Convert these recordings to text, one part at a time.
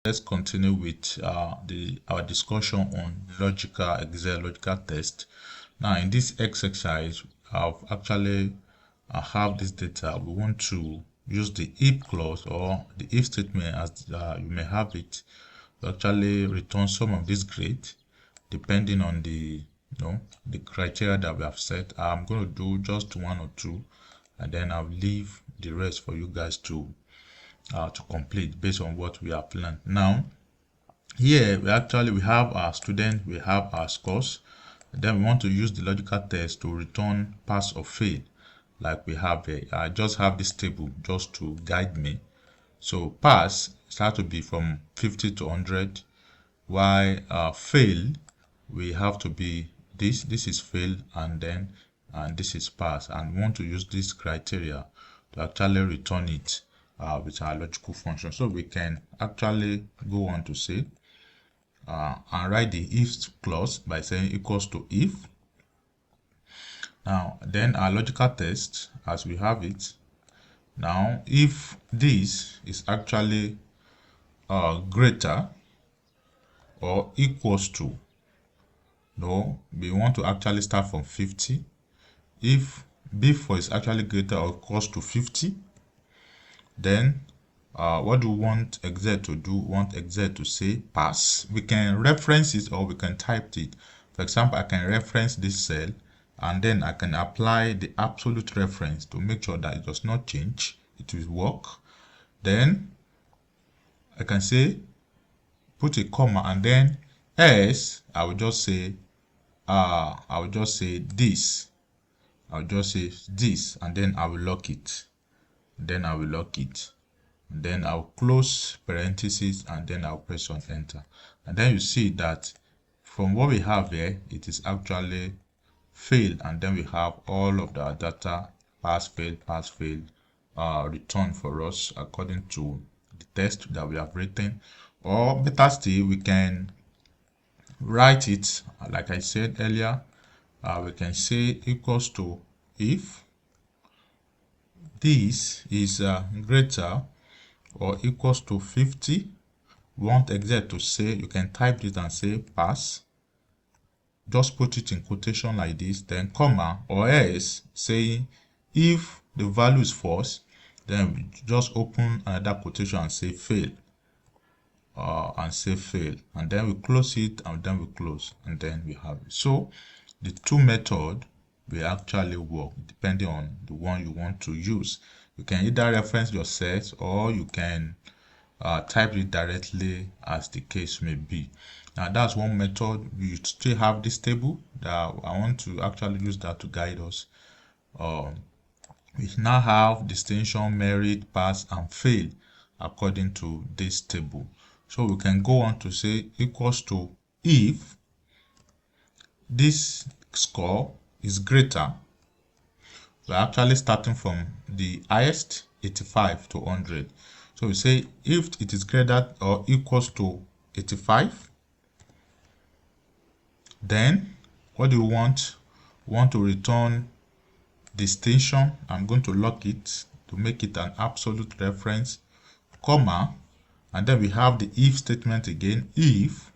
Let's continue with our discussion on logical test. Now, in this exercise, I've actually have this data. We want to use the if clause or the if statement as you may have it to actually return some of this grade depending on the the criteria that we have set. I'm going to do just one or two, and then I'll leave the rest for you guys to complete based on what we have learned. Now, here we have our student, we have our scores, and then we want to use the logical test to return pass or fail, like we have here. I just have this table just to guide me. So pass start to be from 50 to 100, while fail we have to be this is fail, and this is pass, and we want to use this criteria to actually return it with our logical function. So we can actually go on to say and write the if clause by saying equals to if. Now then our logical test as we have it. Now if this is actually greater or equals to, no, we want to actually start from 50. If b4 is actually greater or equals to 50, then what do we want exec to do? We want exec to say pass. We can reference it or we can type it. For example, I can reference this cell and then I can apply the absolute reference to make sure that it does not change. It will work. Then I can say put a comma and then else I will just say this. I'll just say this and then I will lock it. Then I'll close parentheses and then I'll press on enter. And then you see that from what we have here, it is actually failed, and then we have all of the data pass, fail, return for us according to the test that we have written. Or better still, we can write it like I said earlier. We can say equals to if this is greater or equals to 50. We want exec to say, you can type it and say pass. Just put it in quotation like this, then comma, or else saying if the value is false, then we just open another quotation and say fail. And then we close it, and then we close, and then we have it. So the two methods will actually work depending on the one you want to use. You can either reference your set or you can type it directly as the case may be. Now that's one method. We still have this table that I want to actually use that to guide us. We now have distinction, merit, pass, and fail according to this table. So we can go on to say equals to if this score is greater. We're actually starting from the highest, 85 to 100. So we say if it is greater or equals to 85, then what do we want? We want to return distinction. I'm going to lock it to make it an absolute reference, comma, and then we have the if statement again. If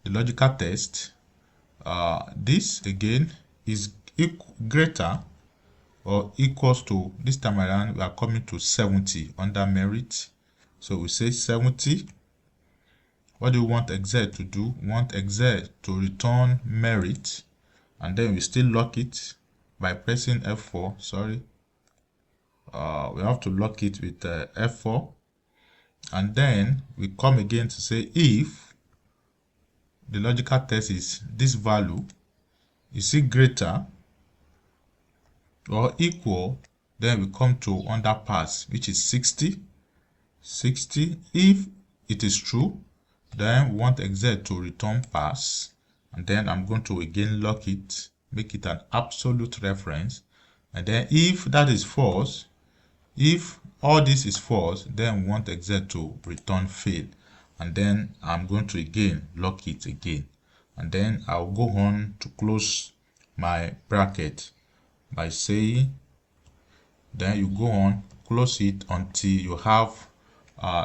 the logical test, this again is greater or equals to, this time around we are coming to 70 under merit. So we say 70. What do we want exec to do? We want exec to return merit, and then we still lock it by pressing F4. Sorry, we have to lock it with F4, and then we come again to say if the logical test is this value, is it greater or equal, then we come to under pass, which is 60. If it is true, then we want exec to return pass, and then I'm going to again lock it, make it an absolute reference. And then if that is false, if all this is false, then we want exec to return fail, and then I'm going to again lock it again, and then I'll go on to close my bracket by saying, then you go on, close it until you have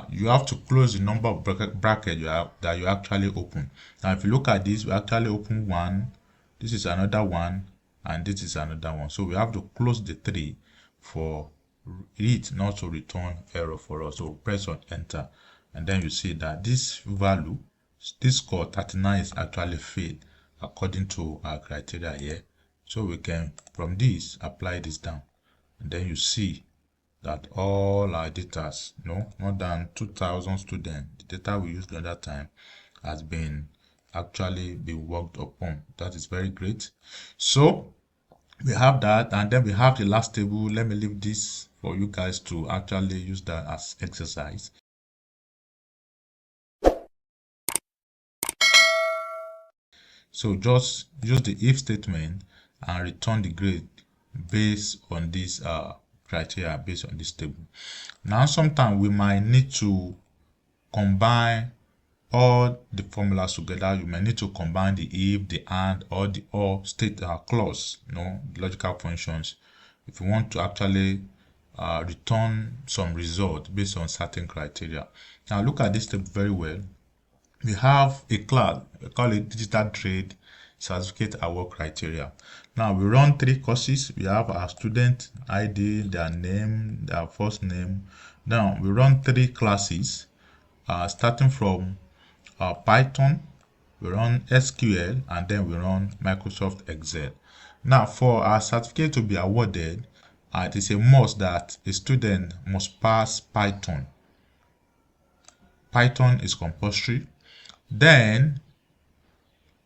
you have to close the number of bracket that you actually open. Now, if you look at this, we actually open one, this is another one, and this is another one. So we have to close the three for it not to return error for us. So press on enter, and then you see that this value, this score 39 is actually failed according to our criteria here. So we can from this apply this down, and then you see that all our data, more than 2,000 students, the data we used at that time has been actually been worked upon. That is very great. So we have that, and then we have the last table. Let me leave this for you guys to actually use that as exercise. So just use the if statement and return the grade based on this criteria, based on this table. Now, sometimes we might need to combine all the formulas together. You may need to combine the if, the and, or the or state clause, logical functions, if you want to actually return some result based on certain criteria. Now, look at this table very well. We have a class, we call it digital trade certificate award criteria. Now we run 3 courses. We have our student ID, their name, their first name. Now we run 3 classes, starting from Python, we run SQL, and then we run Microsoft Excel. Now for our certificate to be awarded, it is a must that a student must pass Python. Python is compulsory. Then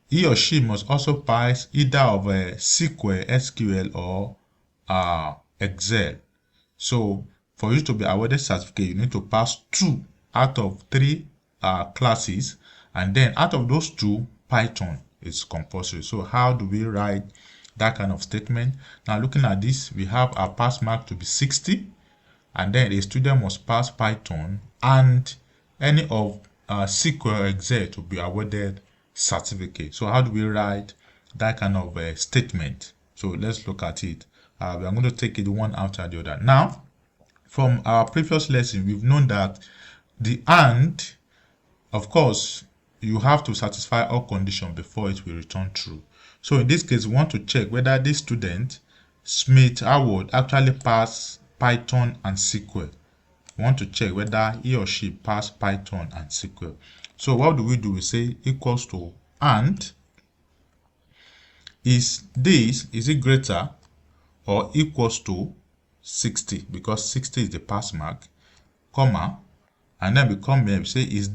he or she must also pass either of a SQL, or Excel. So for you to be awarded certificate, you need to pass 2 out of 3 classes, and then out of those 2, Python is compulsory. So how do we write that kind of statement? Now looking at this, we have our pass mark to be 60, and then a student must pass Python and any of SQL Excel to be awarded certificate. So how do we write that kind of statement? So let's look at it. We are going to take it one after the other. Now, from our previous lesson, we've known that the and, of course, you have to satisfy all conditions before it will return true. So in this case, we want to check whether this student, Smith Howard, actually pass Python and SQL. We want to check whether he or she passed Python and SQL. So what do? We say equals to and is it greater or equals to 60, because 60 is the pass mark, comma, and then we come here, we say is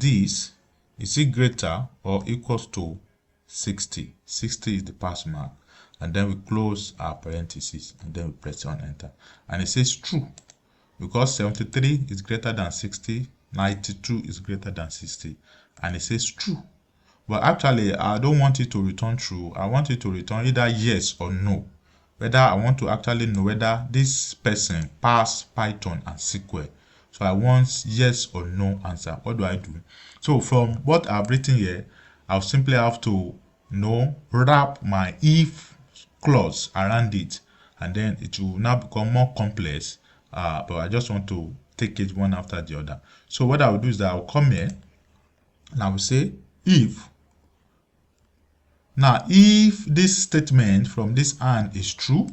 it greater or equals to 60. 60 is the pass mark, and then we close our parentheses, and then we press on enter, and it says true, because 73 is greater than 60, 92 is greater than 60, and it says true. But actually, I don't want it to return true. I want it to return either yes or no. Whether I want to actually know whether this person passed Python and SQL. So I want yes or no answer. What do I do? So from what I've written here, I'll simply have to wrap my if clause around it, and then it will now become more complex. But I just want to take it one after the other. So what I will do is that I'll come here and I will say if. Now, if this statement from this and is true,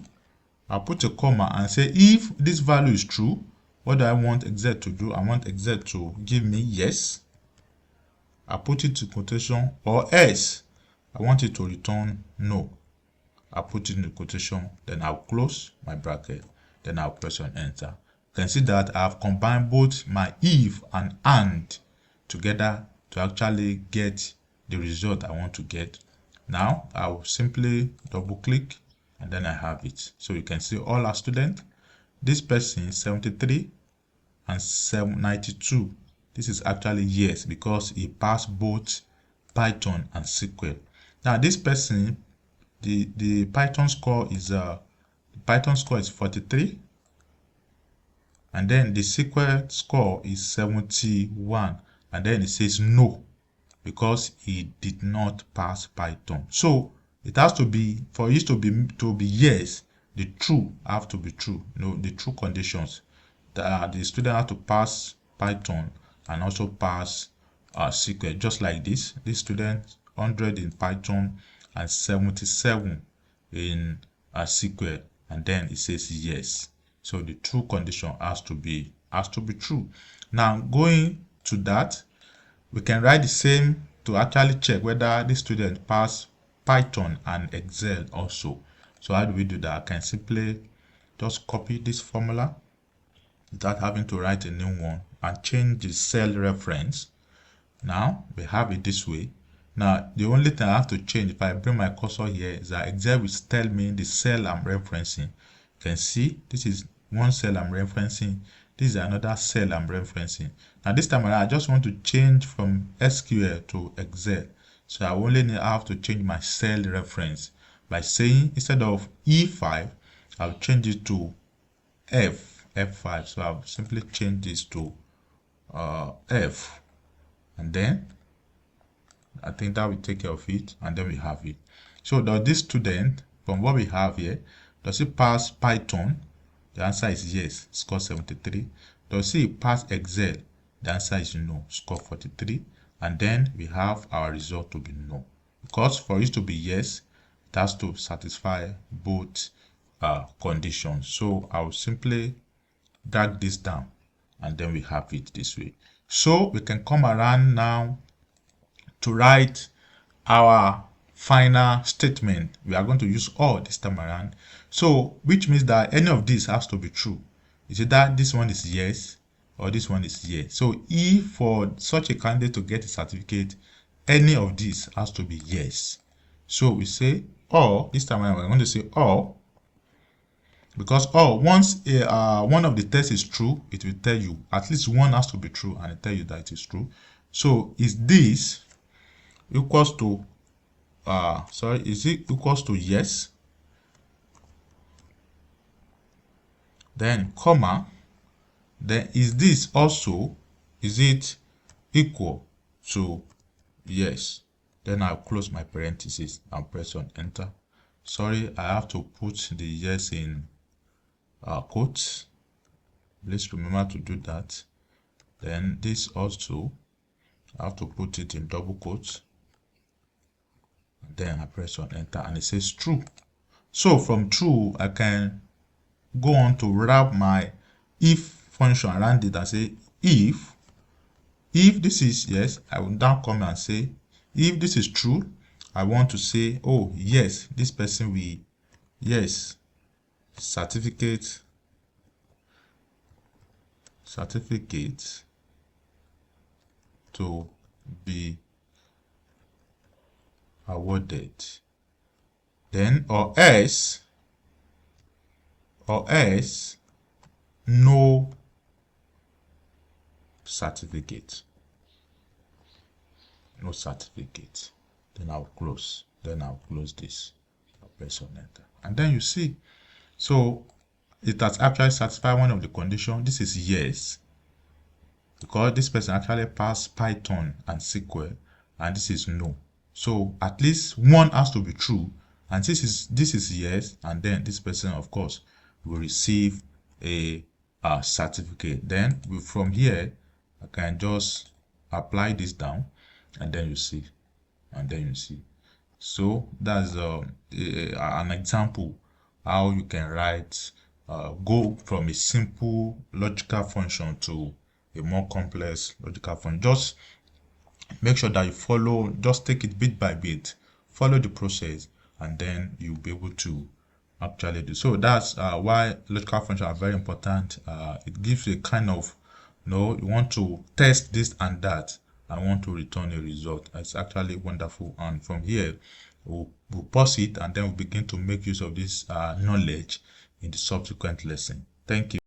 I'll put a comma and say if this value is true, what do I want exec to do? I want exec to give me yes. I put it to quotation, or else I want it to return no. I put it in the quotation, then I'll close my bracket, then I'll press on enter. You can see that I've combined both my if and together to actually get the result I want to get. Now I will simply double click, and then I have it. So you can see all our students. This person 73 and 92. This is actually yes, because he passed both Python and SQL. Now this person, the Python score is 43, and then the SQL score is 71, and then it says no, because he did not pass Python. So it has to be, for it to be yes, the true have to be true. The true conditions that the student has to pass Python and also pass SQL, just like this. This student 100 in Python and 77 in SQL, and then it says yes. So the true condition has to be true. Now going to that, we can write the same to actually check whether the student pass Python and Excel also. So how do we do that? I can simply just copy this formula without having to write a new one and change the cell reference. Now we have it this way. Now the only thing I have to change, if I bring my cursor here, is that Excel will tell me the cell I'm referencing. You can see this is one cell I'm referencing, this is another cell I'm referencing. Now this time around, I just want to change from SQL to Excel. So I only have to change my cell reference by saying, instead of E5, I'll change it to F5. So I'll simply change this to F, and then I think that will take care of it, and then we have it. So does this student, from what we have here, does he pass Python? The answer is yes, score 73. Does he pass Excel? The answer is no, score 43. And then we have our result to be no. Because for it to be yes, it has to satisfy both conditions. So I'll simply drag this down, and then we have it this way. So we can come around now to write our final statement. We are going to use all this time around. So which means that any of these has to be true. Is it that this one is yes or this one is yes? So if for such a candidate to get a certificate, any of these has to be yes. So we say or, this time around we're going to say or, because once one of the tests is true, it will tell you at least one has to be true, and it tell you that it is true. So is this equals to is it equals to yes, then comma, then is this also, is it equal to yes? Then I'll close my parentheses and press on enter. Sorry, I have to put the yes in quotes. Please remember to do that. Then this also, I have to put it in double quotes. Then I press on enter, and it says true. So from true, I can go on to wrap my if function around it and say if this is yes, I will now come and say if this is true, I want to say, oh yes, this person will, yes, certificate to be awarded. Then or else no certificate. Then I'll close. This. I'll press on enter, and then you see, so it has actually satisfied one of the conditions. This is yes, because this person actually passed Python and SQL, and this is no. So at least one has to be true, and this is yes, and then this person, of course, will receive a certificate. Then from here, I can just apply this down, and then you see, So that's an example how you can write, go from a simple logical function to a more complex logical function. Just make sure that you follow, just take it bit by bit, follow the process, and then you'll be able to actually do. So that's why logical functions are very important. It gives you a kind of, you want to test this and that, and want to return a result. It's actually wonderful. And from here, we'll pause it, and then we'll begin to make use of this knowledge in the subsequent lesson. Thank you.